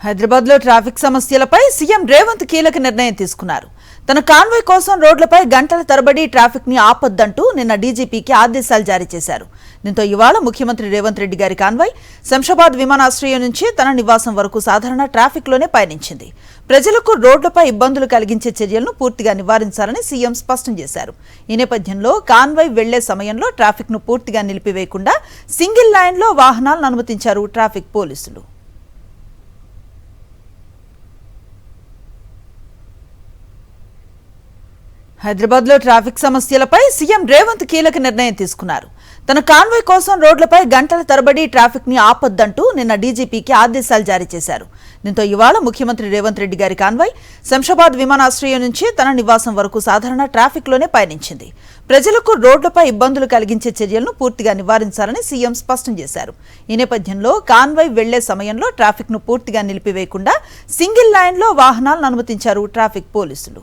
హైదరాబాద్ లో ట్రాఫిక్ సమస్యలపై సీఎం రేవంత్ కీలక నిర్ణయం తీసుకున్నారు. తన కాన్వాయ్ కోసం రోడ్లపై గంటల తరబడి ట్రాఫిక్ ని ఆపొద్దంటూ నిన్న డీజీపీకి ఆదేశాలు జారీ చేశారు. దీంతో ఇవాళ ముఖ్యమంత్రి రేవంత్ రెడ్డి గారి కాన్వాయ్ శంషాబాద్ విమానాశ్రయం నుంచి తన నివాసం వరకు సాధారణ ట్రాఫిక్ లోనే పయనించింది. ప్రజలకు రోడ్లపై ఇబ్బందులు కలిగించే చర్యలను పూర్తిగా నివారించాలని సీఎం స్పష్టం చేశారు. ఈ నేపథ్యంలో కాన్వాయ్ వెళ్లే సమయంలో ట్రాఫిక్ ను పూర్తిగా నిలిపివేయకుండా సింగిల్ లైన్ లో వాహనాలను అనుమతించారు ట్రాఫిక్ పోలీసులు. హైదరాబాద్ లో ట్రాఫిక్ సమస్యలపై సీఎం రేవంత్ కీలక నిర్ణయం తీసుకున్నారు. తన కాన్వాయ్ కోసం రోడ్లపై గంటల తరబడి ట్రాఫిక్ ని ఆపొద్దంటూ నిన్న డీజీపీకి ఆదేశాలు జారీ చేశారు. దీంతో ఇవాళ ముఖ్యమంత్రి రేవంత్ రెడ్డి గారి కాన్వాయ్ శంషాబాద్ విమానాశ్రయం నుంచి తన నివాసం వరకు సాధారణ ట్రాఫిక్ లోనే పయనించింది. ప్రజలకు రోడ్లపై ఇబ్బందులు కలిగించే చర్యలను పూర్తిగా నివారించాలని సీఎం స్పష్టం చేశారు. ఈ నేపథ్యంలో కాన్వాయ్ వెళ్లే సమయంలో ట్రాఫిక్ ను పూర్తిగా నిలిపివేయకుండా సింగిల్ లైన్ లో వాహనాలను అనుమతించారు ట్రాఫిక్ పోలీసులు.